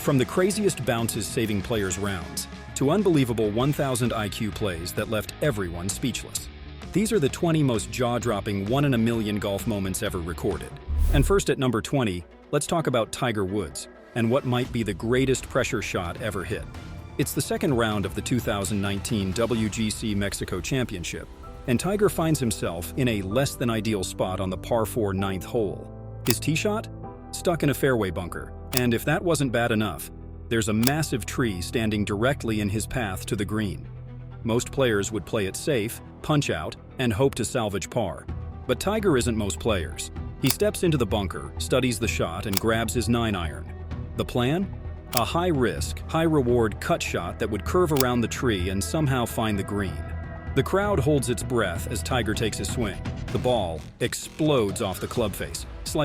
From the craziest bounces saving players rounds, to unbelievable 1,000 IQ plays that left everyone speechless. These are the 20 most jaw-dropping one-in-a-million golf moments ever recorded. And first at number 20, let's talk about Tiger Woods and what might be the greatest pressure shot ever hit. It's the second round of the 2019 WGC Mexico Championship, and Tiger finds himself in a less-than-ideal spot on the par 4 ninth hole. His tee shot? Stuck in a fairway bunker, and if that wasn't bad enough, there's a massive tree standing directly in his path to the green. Most players would play it safe, punch out, and hope to salvage par. But Tiger isn't most players. He steps into the bunker, studies the shot, and grabs his 9-iron. The plan? A high-risk, high-reward cut shot that would curve around the tree and somehow find the green. The crowd holds its breath as Tiger takes his swing. The ball explodes off the club face.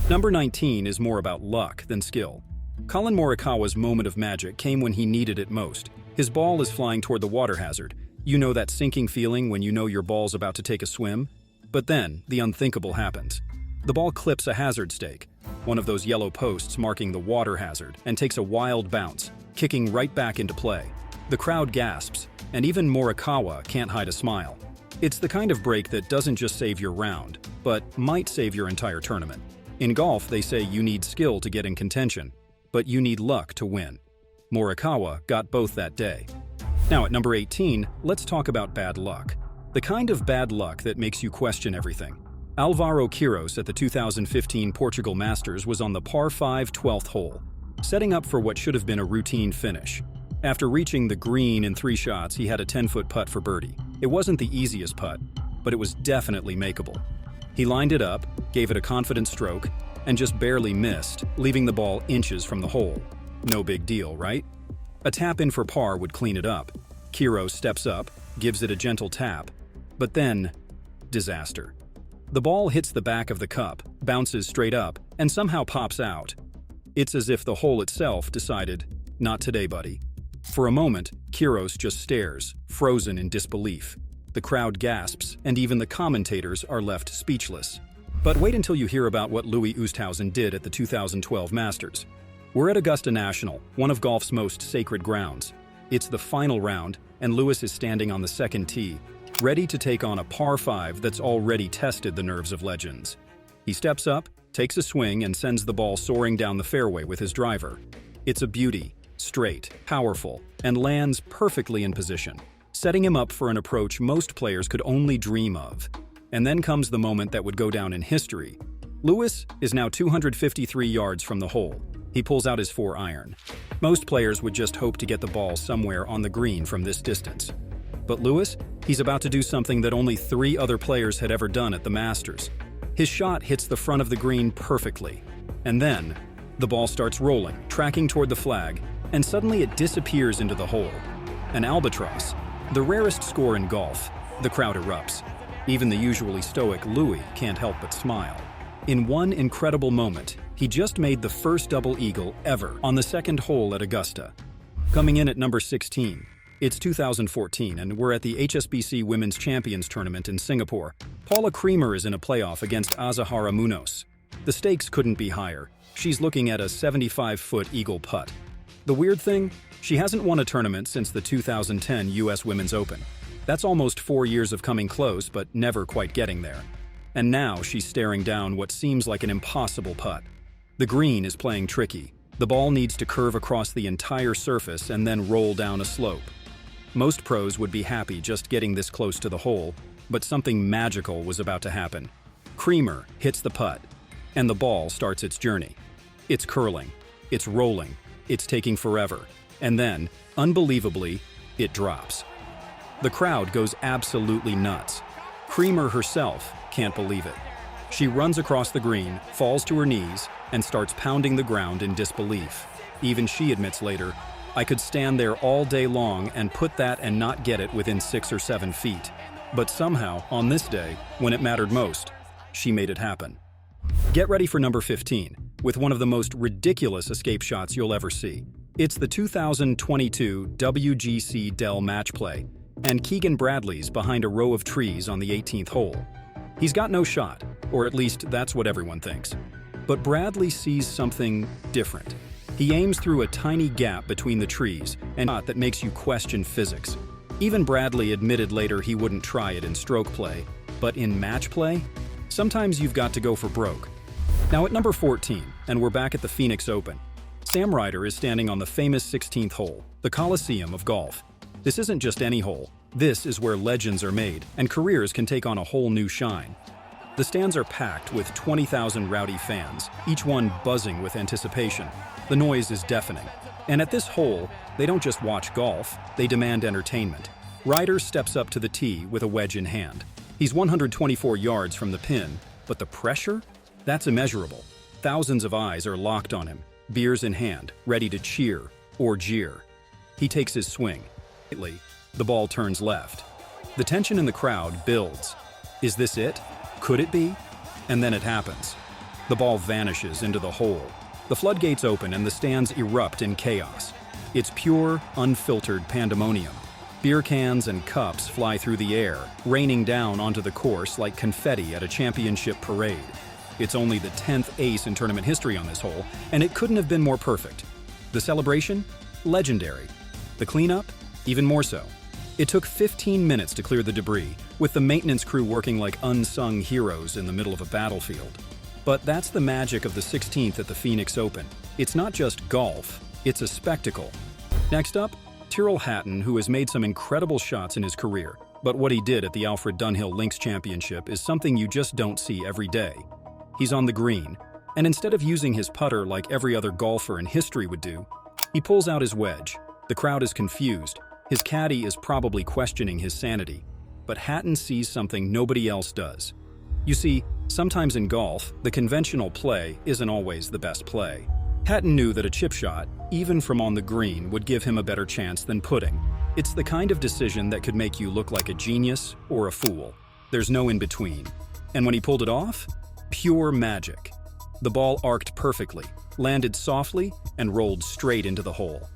Number 19 is more about luck than skill. Collin Morikawa's moment of magic came when he needed it most. His ball is flying toward the water hazard. You know that sinking feeling when you know your ball's about to take a swim? But then, the unthinkable happens. The ball clips a hazard stake, one of those yellow posts marking the water hazard, and takes a wild bounce, kicking right back into play. The crowd gasps, and even Morikawa can't hide a smile. It's the kind of break that doesn't just save your round, but might save your entire tournament. In golf, they say you need skill to get in contention, but you need luck to win. Morikawa got both that day. Now at number 18, let's talk about bad luck. The kind of bad luck that makes you question everything. Alvaro Quiros at the 2015 Portugal Masters was on the par 5 12th hole, setting up for what should have been a routine finish. After reaching the green in 3 shots, he had a 10-foot putt for birdie. It wasn't the easiest putt, but it was definitely makeable. He lined it up, gave it a confident stroke, and just barely missed, leaving the ball inches from the hole. No big deal, right? A tap in for par would clean it up. Quiros steps up, gives it a gentle tap, but then, disaster. The ball hits the back of the cup, bounces straight up, and somehow pops out. It's as if the hole itself decided, not today, buddy. For a moment, Quiros just stares, frozen in disbelief. The crowd gasps, and even the commentators are left speechless. But wait until you hear about what Louis Oosthuizen did at the 2012 Masters. We're at Augusta National, one of golf's most sacred grounds. It's the final round, and Lewis is standing on the second tee, ready to take on a par 5 that's already tested the nerves of legends. He steps up, takes a swing, and sends the ball soaring down the fairway with his driver. It's a beauty, straight, powerful, and lands perfectly in position, setting him up for an approach most players could only dream of. And then comes the moment that would go down in history. Lewis is now 253 yards from the hole. He pulls out his 4-iron. Most players would just hope to get the ball somewhere on the green from this distance. But Lewis, he's about to do something that only 3 other players had ever done at the Masters. His shot hits the front of the green perfectly. And then, the ball starts rolling, tracking toward the flag, and suddenly it disappears into the hole. An albatross, the rarest score in golf. The crowd erupts. Even the usually stoic Louis can't help but smile. In one incredible moment, he just made the first double eagle ever on the second hole at Augusta. Coming in at number 16, it's 2014 and we're at the HSBC Women's Champions Tournament in Singapore. Paula Creamer is in a playoff against Azahara Munoz. The stakes couldn't be higher. She's looking at a 75-foot eagle putt. The weird thing? She hasn't won a tournament since the 2010 US Women's Open. That's almost 4 years of coming close, but never quite getting there. And now she's staring down what seems like an impossible putt. The green is playing tricky. The ball needs to curve across the entire surface and then roll down a slope. Most pros would be happy just getting this close to the hole, but something magical was about to happen. Creamer hits the putt, and the ball starts its journey. It's curling, it's rolling, it's taking forever, and then, unbelievably, it drops. The crowd goes absolutely nuts. Creamer herself can't believe it. She runs across the green, falls to her knees, and starts pounding the ground in disbelief. Even she admits later, "I could stand there all day long and put that and not get it within 6 or 7 feet. But somehow, on this day, when it mattered most, she made it happen." Get ready for number 15, with one of the most ridiculous escape shots you'll ever see. It's the 2022 WGC Dell Match Play, and Keegan Bradley's behind a row of trees on the 18th hole. He's got no shot, or at least that's what everyone thinks. But Bradley sees something different. He aims through a tiny gap between the trees, and shot that makes you question physics. Even Bradley admitted later he wouldn't try it in stroke play, but in match play, sometimes you've got to go for broke. Now at number 14, and we're back at the Phoenix Open, Sam Ryder is standing on the famous 16th hole, the Coliseum of golf. This isn't just any hole. This is where legends are made, and careers can take on a whole new shine. The stands are packed with 20,000 rowdy fans, each one buzzing with anticipation. The noise is deafening. And at this hole, they don't just watch golf, they demand entertainment. Ryder steps up to the tee with a wedge in hand. He's 124 yards from the pin, but the pressure? That's immeasurable. Thousands of eyes are locked on him, beers in hand, ready to cheer or jeer. He takes his swing. The ball turns left. The tension in the crowd builds. Is this it? Could it be? And then it happens. The ball vanishes into the hole. The floodgates open and the stands erupt in chaos. It's pure, unfiltered pandemonium. Beer cans and cups fly through the air, raining down onto the course like confetti at a championship parade. It's only the 10th ace in tournament history on this hole, and it couldn't have been more perfect. The celebration? Legendary. The cleanup? Even more so. It took 15 minutes to clear the debris, with the maintenance crew working like unsung heroes in the middle of a battlefield. But that's the magic of the 16th at the Phoenix Open. It's not just golf, it's a spectacle. Next up, Tyrrell Hatton, who has made some incredible shots in his career, but what he did at the Alfred Dunhill Links Championship is something you just don't see every day. He's on the green, and instead of using his putter like every other golfer in history would do, he pulls out his wedge. The crowd is confused. His caddy is probably questioning his sanity, but Hatton sees something nobody else does. You see, sometimes in golf, the conventional play isn't always the best play. Hatton knew that a chip shot, even from on the green, would give him a better chance than putting. It's the kind of decision that could make you look like a genius or a fool. There's no in between. And when he pulled it off, pure magic. The ball arced perfectly, landed softly, and rolled straight into the hole.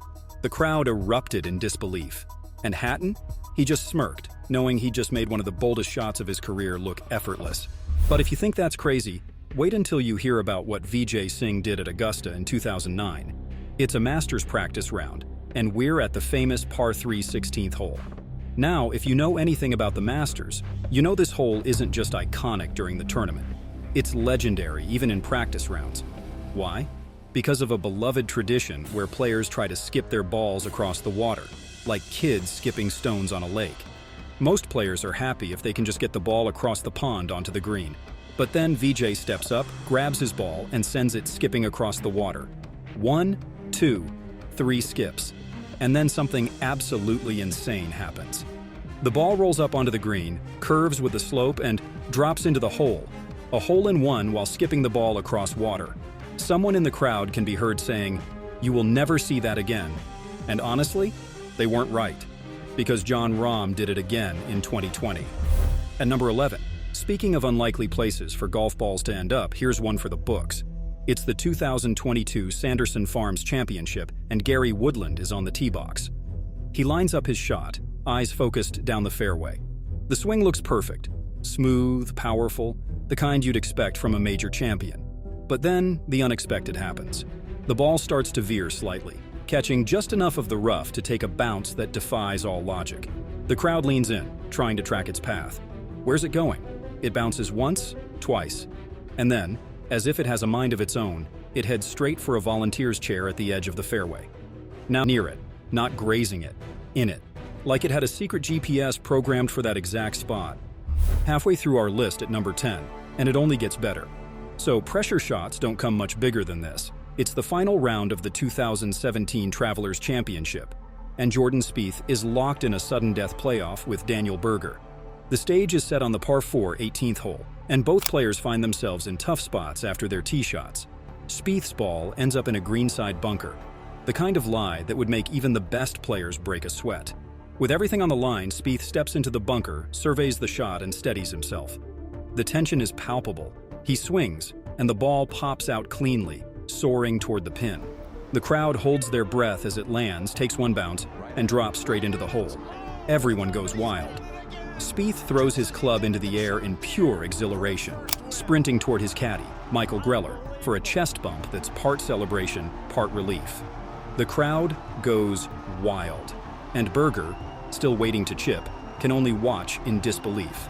The crowd erupted in disbelief. And Hatton? He just smirked, knowing he just made one of the boldest shots of his career look effortless. But if you think that's crazy, wait until you hear about what Vijay Singh did at Augusta in 2009. It's a Masters practice round, and we're at the famous par 3 16th hole. Now, if you know anything about the Masters, you know this hole isn't just iconic during the tournament. It's legendary, even in practice rounds. Why? Because of a beloved tradition where players try to skip their balls across the water, like kids skipping stones on a lake. Most players are happy if they can just get the ball across the pond onto the green. But then Vijay steps up, grabs his ball, and sends it skipping across the water. 1, 2, 3 skips. And then something absolutely insane happens. The ball rolls up onto the green, curves with a slope, and drops into the hole. A hole-in-one while skipping the ball across water. Someone in the crowd can be heard saying, "You will never see that again." And honestly, they weren't right, because Jon Rahm did it again in 2020. At number 11, speaking of unlikely places for golf balls to end up, here's one for the books. It's the 2022 Sanderson Farms Championship, and Gary Woodland is on the tee box. He lines up his shot, eyes focused down the fairway. The swing looks perfect, smooth, powerful, the kind you'd expect from a major champion. But then, the unexpected happens. The ball starts to veer slightly, catching just enough of the rough to take a bounce that defies all logic. The crowd leans in, trying to track its path. Where's it going? It bounces once, twice, and then, as if it has a mind of its own, it heads straight for a volunteer's chair at the edge of the fairway. Now near it, not grazing it, in it, like it had a secret GPS programmed for that exact spot. Halfway through our list at number 10, and it only gets better. So pressure shots don't come much bigger than this. It's the final round of the 2017 Travelers Championship, and Jordan Spieth is locked in a sudden death playoff with Daniel Berger. The stage is set on the par 4 18th hole, and both players find themselves in tough spots after their tee shots. Spieth's ball ends up in a greenside bunker, the kind of lie that would make even the best players break a sweat. With everything on the line, Spieth steps into the bunker, surveys the shot, and steadies himself. The tension is palpable. He swings, and the ball pops out cleanly, soaring toward the pin. The crowd holds their breath as it lands, takes one bounce, and drops straight into the hole. Everyone goes wild. Spieth throws his club into the air in pure exhilaration. sprinting toward his caddy, Michael Greller, for a chest bump that's part celebration, part relief. The crowd goes wild, and Berger, still waiting to chip, can only watch in disbelief.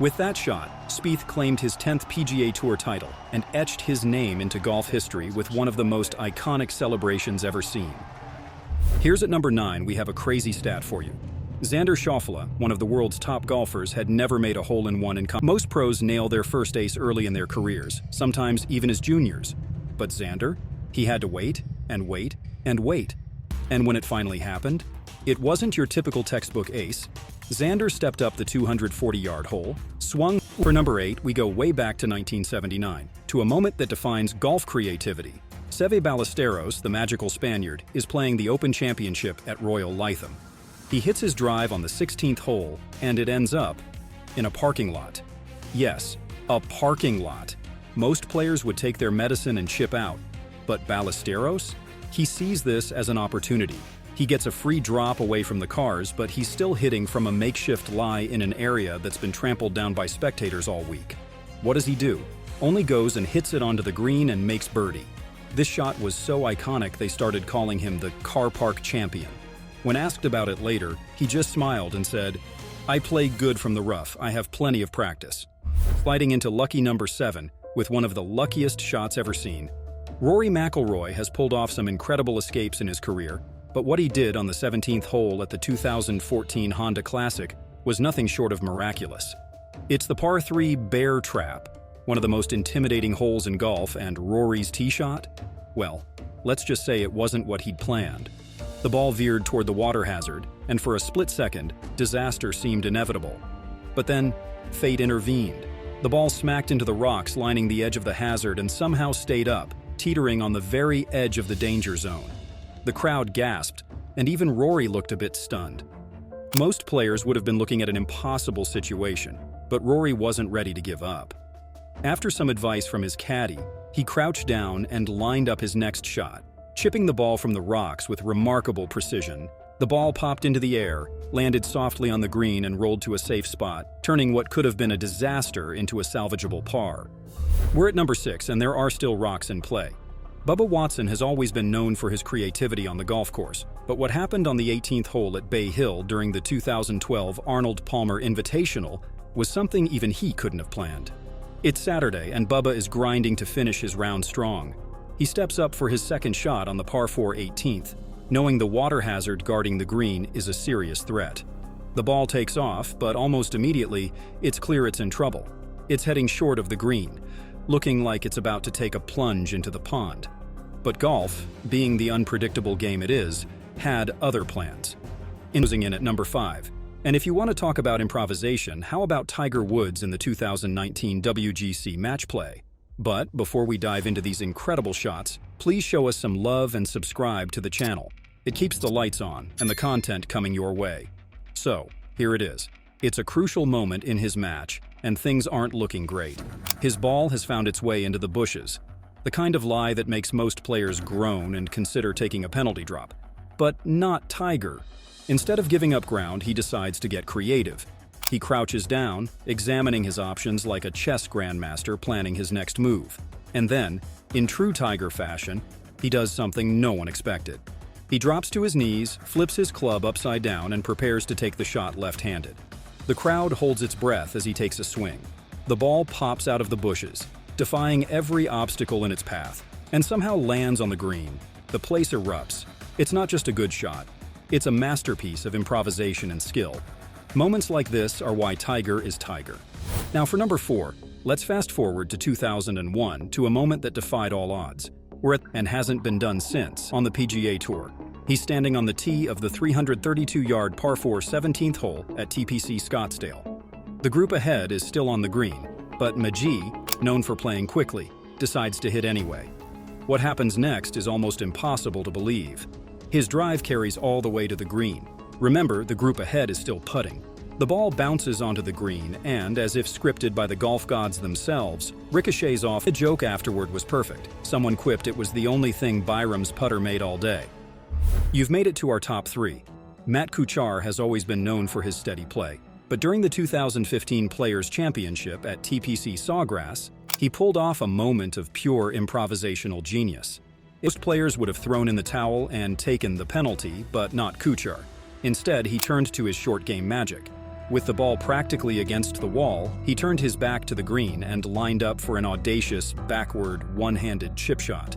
With that shot, Spieth claimed his 10th PGA Tour title and etched his name into golf history with one of the most iconic celebrations ever seen. Here's at number 9, we have a crazy stat for you. Xander Chauffele, one of the world's top golfers, had never made a hole-in-one in college. Most pros nail their first ace early in their careers, sometimes even as juniors. But Xander? He had to wait, and wait, and wait. And when it finally happened, it wasn't your typical textbook ace. Xander stepped up the 240-yard hole, swung. For number 8, we go way back to 1979, to a moment that defines golf creativity. Seve Ballesteros, the magical Spaniard, is playing the Open Championship at Royal Lytham. He hits his drive on the 16th hole, and it ends up in a parking lot. Yes, a parking lot. Most players would take their medicine and chip out. But Ballesteros? He sees this as an opportunity. He gets a free drop away from the cars, but he's still hitting from a makeshift lie in an area that's been trampled down by spectators all week. What does he do? Only goes and hits it onto the green and makes birdie. This shot was so iconic they started calling him the car park champion. When asked about it later, he just smiled and said, "I play good from the rough. I have plenty of practice." Sliding into lucky number 7, with one of the luckiest shots ever seen. Rory McIlroy has pulled off some incredible escapes in his career, but what he did on the 17th hole at the 2014 Honda Classic was nothing short of miraculous. It's the par 3 bear trap, one of the most intimidating holes in golf, and Rory's tee shot? Well, let's just say it wasn't what he'd planned. The ball veered toward the water hazard, and for a split second, disaster seemed inevitable. But then, fate intervened. The ball smacked into the rocks lining the edge of the hazard and somehow stayed up, teetering on the very edge of the danger zone. The crowd gasped, and even Rory looked a bit stunned. Most players would have been looking at an impossible situation, but Rory wasn't ready to give up. After some advice from his caddy, he crouched down and lined up his next shot, chipping the ball from the rocks with remarkable precision. The ball popped into the air, landed softly on the green and rolled to a safe spot, turning what could have been a disaster into a salvageable par. We're at number 6, and there are still rocks in play. Bubba Watson has always been known for his creativity on the golf course, but what happened on the 18th hole at Bay Hill during the 2012 Arnold Palmer Invitational was something even he couldn't have planned. It's Saturday, and Bubba is grinding to finish his round strong. He steps up for his second shot on the par 4 18th, knowing the water hazard guarding the green is a serious threat. The ball takes off, but almost immediately, it's clear it's in trouble. It's heading short of the green, looking like it's about to take a plunge into the pond. But golf, being the unpredictable game it is, had other plans. Closing in at number 5. And if you want to talk about improvisation, how about Tiger Woods in the 2019 WGC Match Play? But before we dive into these incredible shots, please show us some love and subscribe to the channel. It keeps the lights on and the content coming your way. So, here it is. It's a crucial moment in his match, and things aren't looking great. His ball has found its way into the bushes, the kind of lie that makes most players groan and consider taking a penalty drop. But not Tiger. Instead of giving up ground, he decides to get creative. He crouches down, examining his options like a chess grandmaster planning his next move. And then, in true Tiger fashion, he does something no one expected. He drops to his knees, flips his club upside down, and prepares to take the shot left-handed. The crowd holds its breath as he takes a swing. The ball pops out of the bushes, defying every obstacle in its path, and somehow lands on the green. The place erupts. It's not just a good shot. It's a masterpiece of improvisation and skill. Moments like this are why Tiger is Tiger. Now for number 4, let's fast forward to 2001 to a moment that defied all odds. And hasn't been done since on the PGA Tour. He's standing on the tee of the 332-yard par 4 17th hole at TPC Scottsdale. The group ahead is still on the green, but Magee, known for playing quickly, decides to hit anyway. What happens next is almost impossible to believe. His drive carries all the way to the green. Remember, the group ahead is still putting. The ball bounces onto the green and, as if scripted by the golf gods themselves, ricochets off. The joke afterward was perfect. Someone quipped it was the only thing Byram's putter made all day. You've made it to our top 3. Matt Kuchar has always been known for his steady play, but during the 2015 Players' Championship at TPC Sawgrass, He pulled off a moment of pure improvisational genius. Most players would have thrown in the towel and taken the penalty, but not Kuchar. Instead, he turned to his short game magic. With the ball practically against the wall, he turned his back to the green and lined up for an audacious, backward, one-handed chip shot.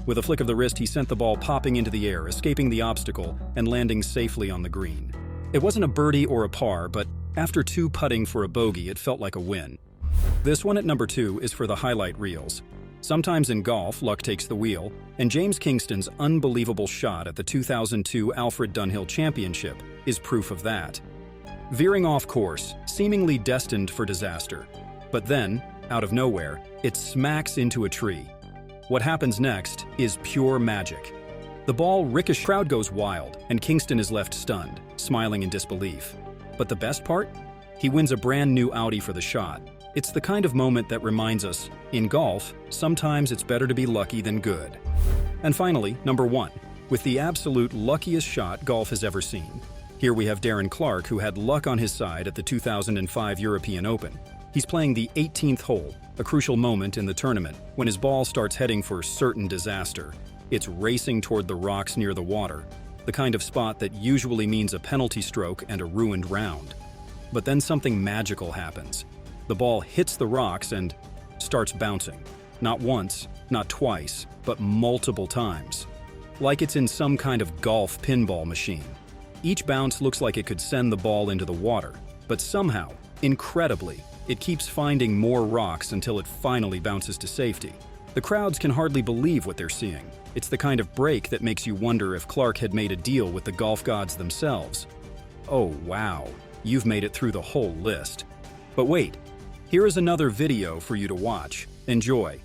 With a flick of the wrist, he sent the ball popping into the air, escaping the obstacle and landing safely on the green. It wasn't a birdie or a par, but after 2 putting for a bogey, it felt like a win. This one at number 2 is for the highlight reels. Sometimes in golf, luck takes the wheel, and James Kingston's unbelievable shot at the 2002 Alfred Dunhill Championship is proof of that. Veering off course, seemingly destined for disaster. But then, out of nowhere, it smacks into a tree. What happens next is pure magic. The ball ricochets, crowd goes wild, and Kingston is left stunned, smiling in disbelief. But the best part? He wins a brand new Audi for the shot. It's the kind of moment that reminds us, in golf, sometimes it's better to be lucky than good. And finally, number 1, with the absolute luckiest shot golf has ever seen. Here we have Darren Clarke, who had luck on his side at the 2005 European Open. He's playing the 18th hole, a crucial moment in the tournament, when his ball starts heading for certain disaster. It's racing toward the rocks near the water, the kind of spot that usually means a penalty stroke and a ruined round. But then something magical happens. The ball hits the rocks and starts bouncing. Not once, not twice, but multiple times. Like it's in some kind of golf pinball machine. Each bounce looks like it could send the ball into the water, but somehow, incredibly, it keeps finding more rocks until it finally bounces to safety. The crowds can hardly believe what they're seeing. It's the kind of break that makes you wonder if Clarke had made a deal with the golf gods themselves. Oh wow, you've made it through the whole list. But wait, here is another video for you to watch. Enjoy.